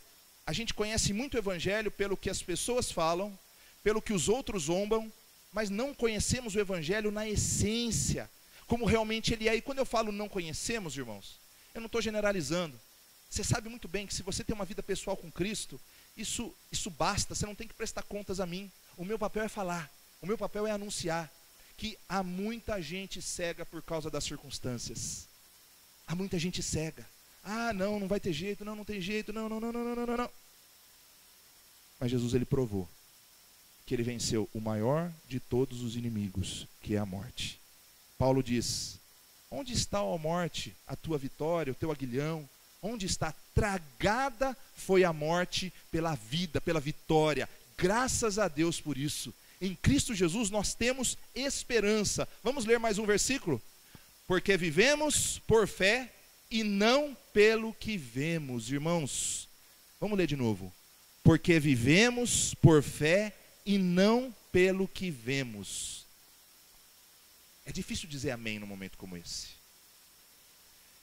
a gente conhece muito o Evangelho pelo que as pessoas falam, pelo que os outros zombam, mas não conhecemos o Evangelho na essência, como realmente ele é. E quando eu falo não conhecemos, irmãos, eu não estou generalizando. Você sabe muito bem que se você tem uma vida pessoal com Cristo, isso basta, você não tem que prestar contas a mim. O meu papel é falar, o meu papel é anunciar que há muita gente cega por causa das circunstâncias. Há muita gente cega. Ah, não vai ter jeito, não tem jeito, não. Mas Jesus, ele provou que ele venceu o maior de todos os inimigos, que é a morte. Paulo diz: onde está, ó morte, a tua vitória, o teu aguilhão? Onde está? Tragada foi a morte pela vida, pela vitória. Graças a Deus por isso. Em Cristo Jesus nós temos esperança. Vamos ler mais um versículo? Porque vivemos por fé e não pelo que vemos. Irmãos, vamos ler de novo. Porque vivemos por fé e não pelo que vemos. É difícil dizer amém num momento como esse,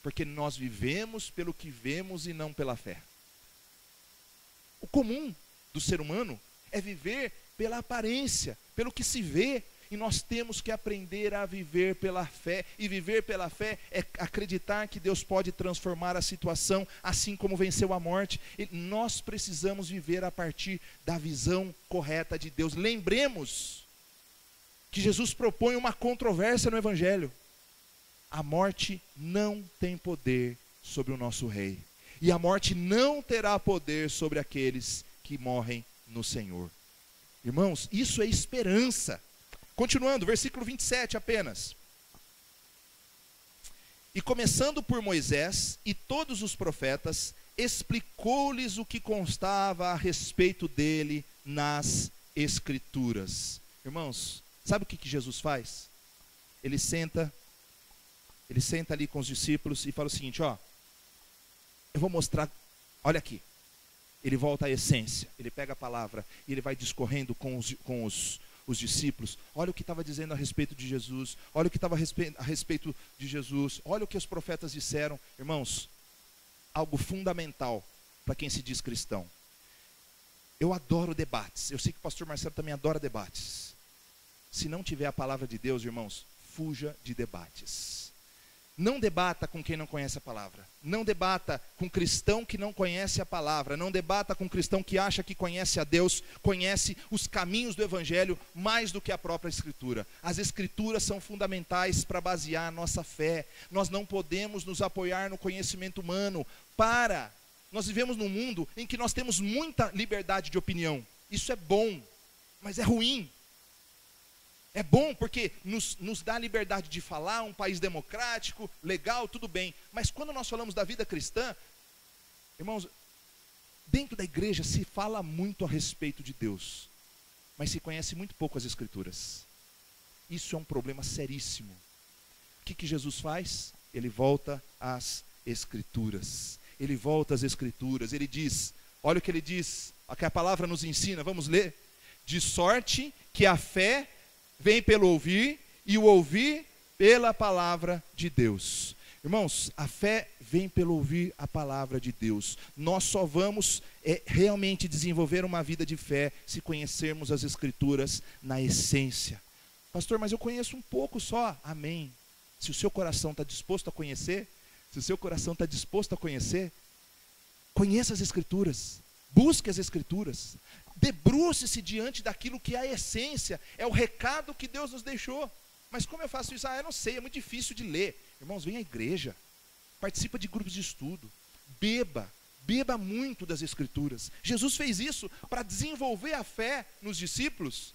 porque nós vivemos pelo que vemos e não pela fé. O comum do ser humano é viver pela aparência, pelo que se vê, e nós temos que aprender a viver pela fé. E viver pela fé é acreditar que Deus pode transformar a situação, assim como venceu a morte. E nós precisamos viver a partir da visão correta de Deus. Lembremos que Jesus propõe uma controvérsia no Evangelho. A morte não tem poder sobre o nosso Rei, e a morte não terá poder sobre aqueles que morrem no Senhor. Irmãos, isso é esperança. Continuando, versículo 27 apenas. E começando por Moisés e todos os profetas, explicou-lhes o que constava a respeito dele nas Escrituras. Irmãos, sabe o que Jesus faz? Ele senta ali com os discípulos e fala o seguinte, ó, eu vou mostrar, olha aqui. Ele volta à essência, ele pega a palavra e ele vai discorrendo com os discípulos. Olha o que estava dizendo a respeito de Jesus, olha o que estava a respeito de Jesus, olha o que os profetas disseram. Irmãos, algo fundamental para quem se diz cristão. Eu adoro debates, eu sei que o pastor Marcelo também adora debates. Se não tiver a palavra de Deus, irmãos, fuja de debates. Não debata com quem não conhece a palavra. Não debata com cristão que não conhece a palavra. Não debata com cristão que acha que conhece a Deus, conhece os caminhos do Evangelho mais do que a própria Escritura. As Escrituras são fundamentais para basear a nossa fé. Nós não podemos nos apoiar no conhecimento humano. Nós vivemos num mundo em que nós temos muita liberdade de opinião. Isso é bom, mas é ruim. É bom porque nos dá a liberdade de falar, um país democrático, legal, tudo bem. Mas quando nós falamos da vida cristã, irmãos, dentro da igreja se fala muito a respeito de Deus, mas se conhece muito pouco as Escrituras. Isso é um problema seríssimo. O que Jesus faz? Ele volta às Escrituras. Ele volta às Escrituras. Ele diz, olha o que ele diz, o que a palavra nos ensina, vamos ler. De sorte que a fé vem pelo ouvir, e o ouvir pela palavra de Deus. Irmãos, a fé vem pelo ouvir a palavra de Deus. Nós só vamos realmente desenvolver uma vida de fé se conhecermos as Escrituras na essência. Pastor, mas eu conheço um pouco só. Amém. Se o seu coração está disposto a conhecer, conheça as Escrituras. Busque as Escrituras. Debruce-se diante daquilo que é a essência, é o recado que Deus nos deixou. Mas como eu faço isso? Eu não sei, é muito difícil de ler. Irmãos, vem à igreja, participa de grupos de estudo, beba muito das Escrituras. Jesus fez isso para desenvolver a fé nos discípulos.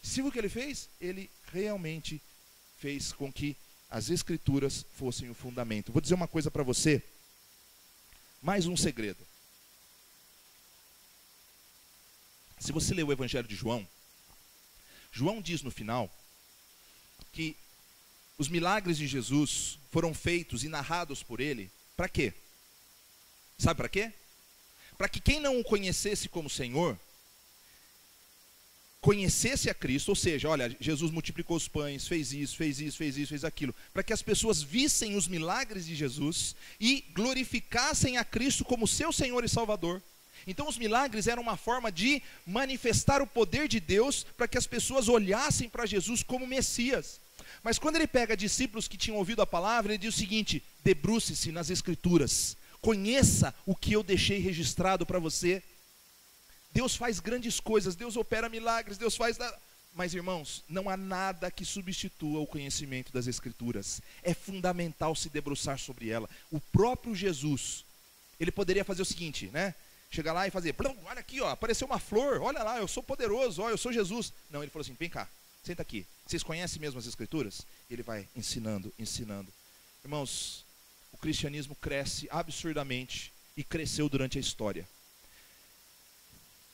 Sabe o que ele fez? Ele realmente fez com que as Escrituras fossem o fundamento. Vou dizer uma coisa para você, mais um segredo. Se você ler o Evangelho de João, João diz no final que os milagres de Jesus foram feitos e narrados por ele, para quê? Sabe para quê? Para que quem não o conhecesse como Senhor, conhecesse a Cristo, ou seja, olha, Jesus multiplicou os pães, fez isso, fez aquilo, para que as pessoas vissem os milagres de Jesus e glorificassem a Cristo como seu Senhor e Salvador. Então os milagres eram uma forma de manifestar o poder de Deus para que as pessoas olhassem para Jesus como Messias. Mas quando ele pega discípulos que tinham ouvido a palavra, ele diz o seguinte: debruce-se nas Escrituras, conheça o que eu deixei registrado para você. Deus faz grandes coisas, Deus opera milagres, Deus faz... Mas irmãos, não há nada que substitua o conhecimento das Escrituras. É fundamental se debruçar sobre ela. O próprio Jesus, ele poderia fazer o seguinte, né? Chegar lá e fazer, olha aqui, ó, apareceu uma flor, olha lá, eu sou poderoso, ó, eu sou Jesus. Não, ele falou assim, vem cá, senta aqui. Vocês conhecem mesmo as Escrituras? Ele vai ensinando. Irmãos, o cristianismo cresce absurdamente e cresceu durante a história.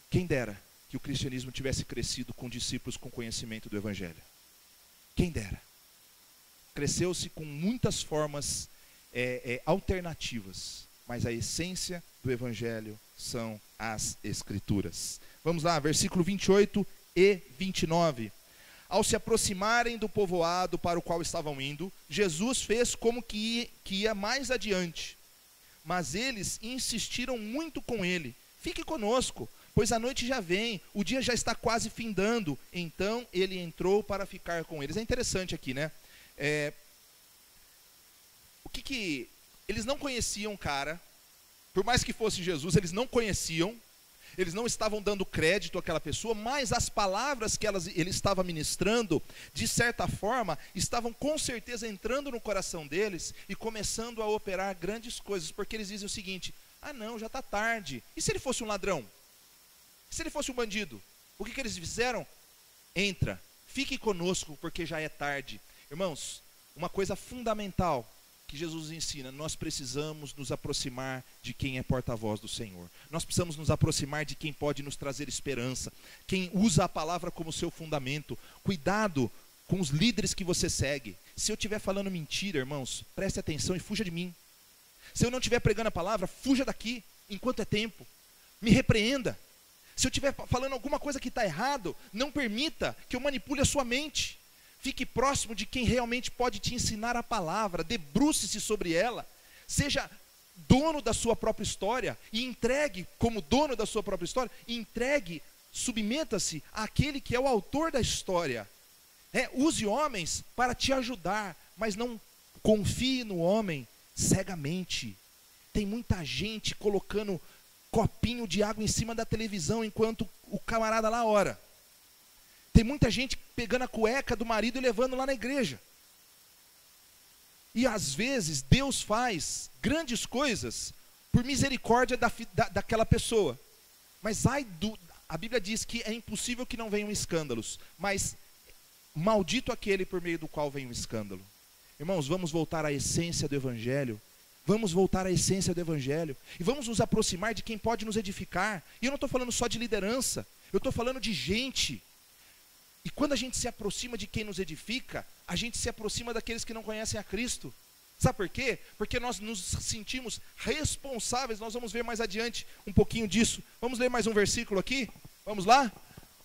Quem dera que o cristianismo tivesse crescido com discípulos com conhecimento do Evangelho. Quem dera. Cresceu-se com muitas formas alternativas, mas a essência do Evangelho são as Escrituras. Vamos lá, versículo 28 e 29. Ao se aproximarem do povoado para o qual estavam indo, Jesus fez como que ia mais adiante. Mas eles insistiram muito com ele: fique conosco, pois a noite já vem, o dia já está quase findando. Então ele entrou para ficar com eles. É interessante aqui, né? Eles não conheciam o cara. Por mais que fosse Jesus, eles não conheciam, eles não estavam dando crédito àquela pessoa, mas as palavras que ele estava ministrando, de certa forma, estavam com certeza entrando no coração deles e começando a operar grandes coisas, porque eles dizem o seguinte: não, já está tarde. E se ele fosse um ladrão? E se ele fosse um bandido? O que eles fizeram? Entra, fique conosco, porque já é tarde. Irmãos, uma coisa fundamental que Jesus nos ensina? Nós precisamos nos aproximar de quem é porta-voz do Senhor. Nós precisamos nos aproximar de quem pode nos trazer esperança, quem usa a palavra como seu fundamento. Cuidado com os líderes que você segue. Se eu estiver falando mentira, irmãos, preste atenção e fuja de mim. Se eu não estiver pregando a palavra, fuja daqui, enquanto é tempo. Me repreenda. Se eu estiver falando alguma coisa que está errado, não permita que eu manipule a sua mente. Fique próximo de quem realmente pode te ensinar a palavra, debruce-se sobre ela, seja dono da sua própria história e entregue, como dono da sua própria história, submeta-se àquele que é o autor da história. Use homens para te ajudar, mas não confie no homem cegamente. Tem muita gente colocando copinho de água em cima da televisão enquanto o camarada lá ora. Tem muita gente pegando a cueca do marido e levando lá na igreja. E às vezes Deus faz grandes coisas por misericórdia daquela pessoa. Mas a Bíblia diz que é impossível que não venham escândalos. Mas maldito aquele por meio do qual vem o escândalo. Irmãos, vamos voltar à essência do Evangelho. Vamos voltar à essência do Evangelho. E vamos nos aproximar de quem pode nos edificar. E eu não estou falando só de liderança. Eu estou falando de gente. E quando a gente se aproxima de quem nos edifica, a gente se aproxima daqueles que não conhecem a Cristo. Sabe por quê? Porque nós nos sentimos responsáveis. Nós vamos ver mais adiante um pouquinho disso. Vamos ler mais um versículo aqui? Vamos lá?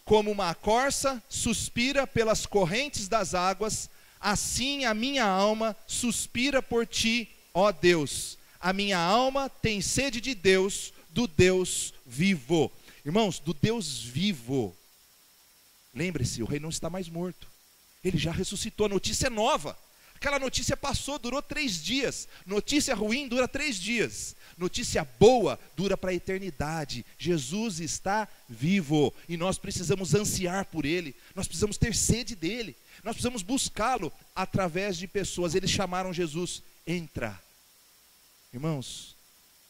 Como uma corça suspira pelas correntes das águas, assim a minha alma suspira por ti, ó Deus. A minha alma tem sede de Deus, do Deus vivo. Irmãos, do Deus vivo. Lembre-se, o rei não está mais morto. Ele já ressuscitou, a notícia é nova. Aquela notícia passou, durou 3 dias. Notícia ruim dura 3 dias. Notícia boa dura para a eternidade. Jesus está vivo e nós precisamos ansiar por Ele. Nós precisamos ter sede dEle. Nós precisamos buscá-lo através de pessoas. Eles chamaram Jesus, entra. Irmãos,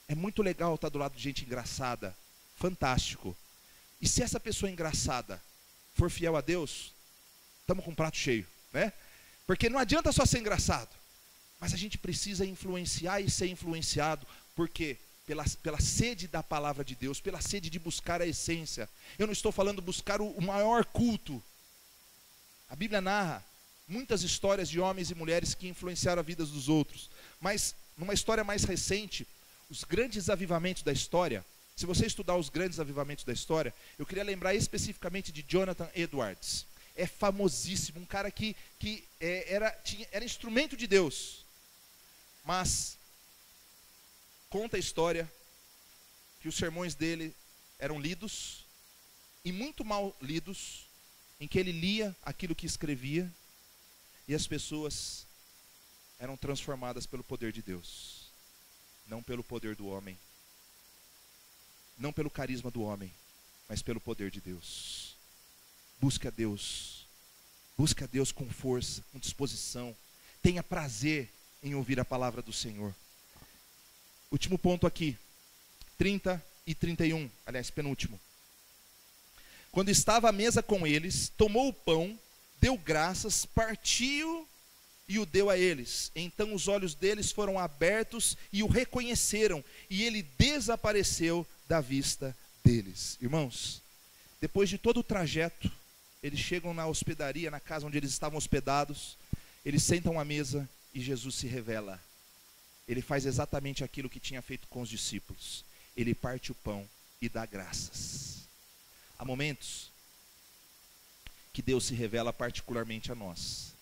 é muito legal estar do lado de gente engraçada. Fantástico. E se essa pessoa engraçada for fiel a Deus, estamos com um prato cheio, né? Porque não adianta só ser engraçado, mas a gente precisa influenciar e ser influenciado, porque pela sede da palavra de Deus, pela sede de buscar a essência. Eu não estou falando buscar o maior culto. A Bíblia narra muitas histórias de homens e mulheres que influenciaram a vida dos outros, mas numa história mais recente, os grandes avivamentos da história, se você estudar os grandes avivamentos da história, eu queria lembrar especificamente de Jonathan Edwards. É famosíssimo, um cara que era instrumento de Deus. Mas conta a história que os sermões dele eram lidos, e muito mal lidos, em que ele lia aquilo que escrevia, e as pessoas eram transformadas pelo poder de Deus, não pelo poder do homem. Não pelo carisma do homem, mas pelo poder de Deus. Busque a Deus. Busque a Deus com força, com disposição. Tenha prazer em ouvir a palavra do Senhor. Último ponto aqui. 30 e 31. Aliás, penúltimo. Quando estava à mesa com eles, tomou o pão, deu graças, partiu e o deu a eles. Então os olhos deles foram abertos e o reconheceram. E ele desapareceu da vista deles. Irmãos, depois de todo o trajeto, eles chegam na hospedaria, na casa onde eles estavam hospedados, eles sentam à mesa e Jesus se revela. Ele faz exatamente aquilo que tinha feito com os discípulos. Ele parte o pão e dá graças. Há momentos que Deus se revela particularmente a nós.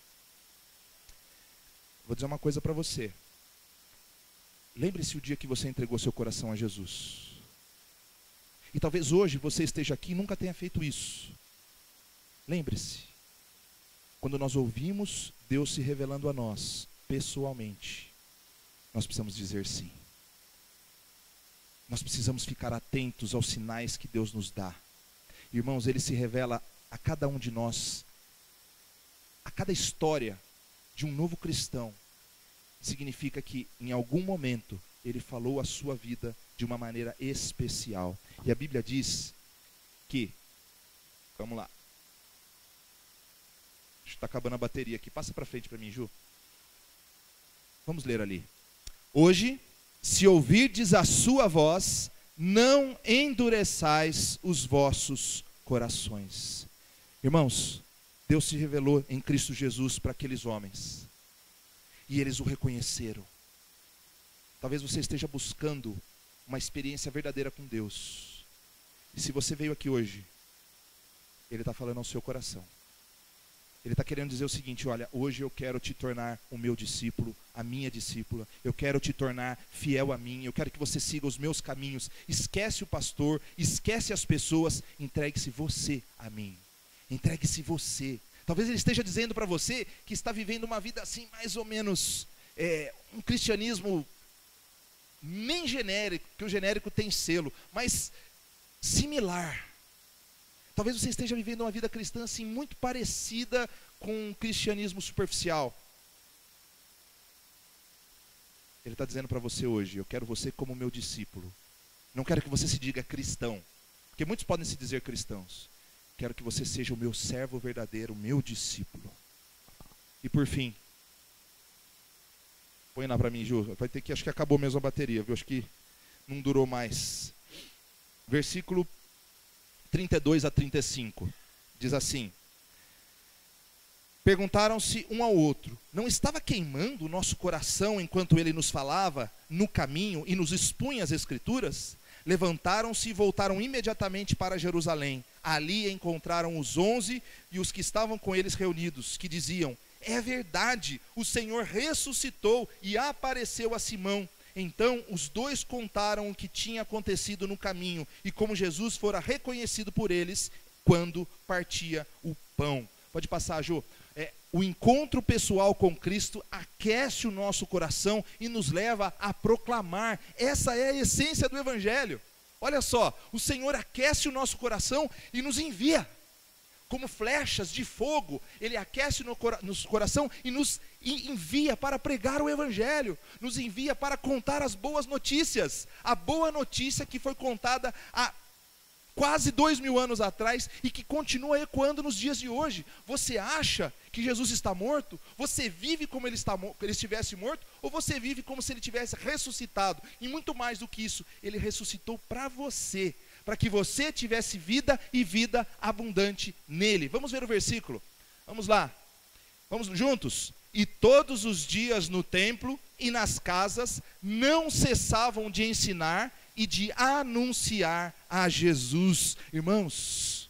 Vou dizer uma coisa para você. Lembre-se o dia que você entregou seu coração a Jesus. E talvez hoje você esteja aqui e nunca tenha feito isso. Lembre-se, quando nós ouvimos Deus se revelando a nós, pessoalmente, nós precisamos dizer sim. Nós precisamos ficar atentos aos sinais que Deus nos dá. Irmãos, Ele se revela a cada um de nós. A cada história de um novo cristão, significa que em algum momento Ele falou a sua vida de uma maneira especial. E a Bíblia diz que, vamos lá, está acabando a bateria aqui, passa para frente para mim, Ju. Vamos ler ali. Hoje, se ouvirdes a sua voz, não endureçais os vossos corações. Irmãos, Deus se revelou em Cristo Jesus para aqueles homens. E eles o reconheceram. Talvez você esteja buscando uma experiência verdadeira com Deus. E se você veio aqui hoje, Ele está falando ao seu coração. Ele está querendo dizer o seguinte: olha, hoje eu quero te tornar o meu discípulo, a minha discípula. Eu quero te tornar fiel a mim. Eu quero que você siga os meus caminhos. Esquece o pastor, esquece as pessoas. Entregue-se você a mim. Entregue-se você. Talvez Ele esteja dizendo para você que está vivendo uma vida assim, mais ou menos, um cristianismo nem genérico, que o genérico tem selo, mas similar. Talvez você esteja vivendo uma vida cristã assim, muito parecida com um cristianismo superficial. Ele está dizendo para você hoje: eu quero você como meu discípulo. Não quero que você se diga cristão, porque muitos podem se dizer cristãos. Quero que você seja o meu servo verdadeiro, o meu discípulo. E por fim, põe lá para mim, Ju. Vai ter que, acho que acabou mesmo a bateria, viu? Acho que não durou mais. Versículo 32 a 35, diz assim: perguntaram-se um ao outro: não estava queimando o nosso coração enquanto ele nos falava no caminho e nos expunha as Escrituras? Levantaram-se e voltaram imediatamente para Jerusalém. Ali encontraram os 11 e os que estavam com eles reunidos, que diziam: é verdade, o Senhor ressuscitou e apareceu a Simão. Então os dois contaram o que tinha acontecido no caminho e como Jesus fora reconhecido por eles quando partia o pão. Pode passar, Jô. O encontro pessoal com Cristo aquece o nosso coração e nos leva a proclamar. Essa é a essência do Evangelho. Olha só, o Senhor aquece o nosso coração e nos envia. Como flechas de fogo, Ele aquece no coração e nos envia para pregar o Evangelho, nos envia para contar as boas notícias, a boa notícia que foi contada há quase 2000 anos atrás e que continua ecoando nos dias de hoje. Você acha que Jesus está morto? Você vive como ele estivesse morto? Ou você vive como se ele tivesse ressuscitado? E muito mais do que isso, ele ressuscitou para você, para que você tivesse vida e vida abundante nele. Vamos ver o versículo? Vamos lá. Vamos juntos? E todos os dias no templo e nas casas não cessavam de ensinar e de anunciar a Jesus. Irmãos,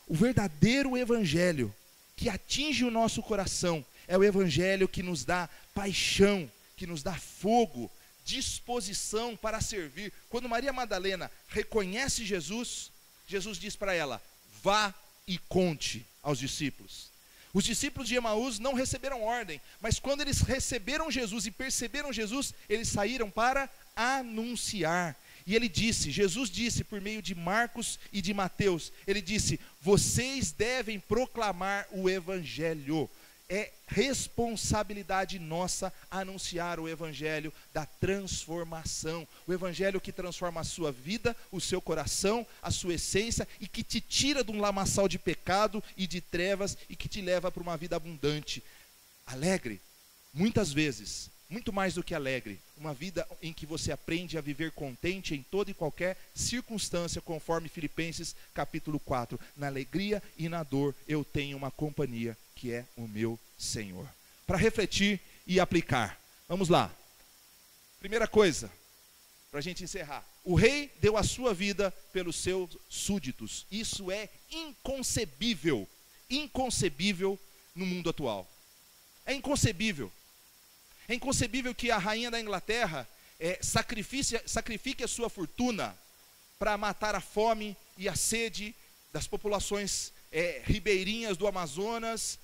o verdadeiro evangelho que atinge o nosso coração é o evangelho que nos dá paixão, que nos dá fogo, disposição para servir. Quando Maria Madalena reconhece Jesus, Jesus diz para ela: vá e conte aos discípulos. Os discípulos de Emaús não receberam ordem, mas quando eles receberam Jesus e perceberam Jesus, eles saíram para anunciar. E ele disse, Jesus disse por meio de Marcos e de Mateus, ele disse: vocês devem proclamar o Evangelho. É responsabilidade nossa anunciar o Evangelho da transformação. O Evangelho que transforma a sua vida, o seu coração, a sua essência e que te tira de um lamaçal de pecado e de trevas e que te leva para uma vida abundante. Alegre, muitas vezes, muito mais do que alegre, uma vida em que você aprende a viver contente em toda e qualquer circunstância, conforme Filipenses capítulo 4. Na alegria e na dor eu tenho uma companhia, que é o meu Senhor. Para refletir e aplicar, vamos lá. Primeira coisa, para a gente encerrar: o rei deu a sua vida pelos seus súditos. Isso é inconcebível, inconcebível no mundo atual. É inconcebível. É inconcebível que a rainha da Inglaterra sacrifique a sua fortuna para matar a fome e a sede das populações ribeirinhas do Amazonas,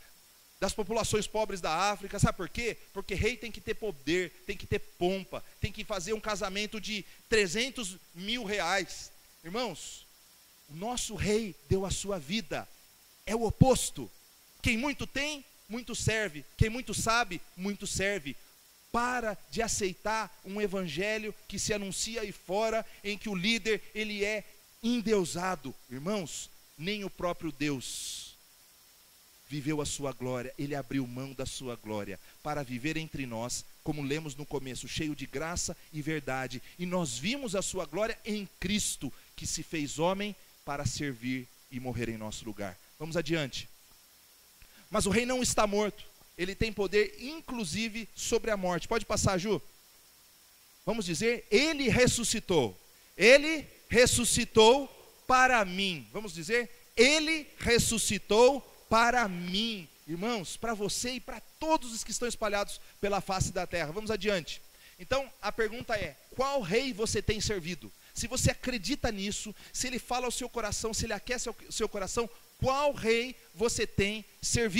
das populações pobres da África. Sabe por quê? Porque rei tem que ter poder, tem que ter pompa, tem que fazer um casamento de 300 mil reais. Irmãos, o nosso rei deu a sua vida. É o oposto. Quem muito tem, muito serve. Quem muito sabe, muito serve. Para de aceitar um evangelho que se anuncia aí fora, em que o líder ele é endeusado. Irmãos, nem o próprio Deus viveu a sua glória. Ele abriu mão da sua glória para viver entre nós como lemos no começo, cheio de graça e verdade. E nós vimos a sua glória em Cristo, que se fez homem para servir e morrer em nosso lugar. Vamos adiante. Mas o rei não está morto. Ele tem poder, inclusive, sobre a morte. Pode passar, Ju? Vamos dizer, ele ressuscitou. Ele ressuscitou para mim. Vamos dizer, ele ressuscitou para mim. Irmãos, para você e para todos os que estão espalhados pela face da terra. Vamos adiante. Então, a pergunta é, qual rei você tem servido? Se você acredita nisso, se ele fala ao seu coração, se ele aquece o seu coração, qual rei você tem servido?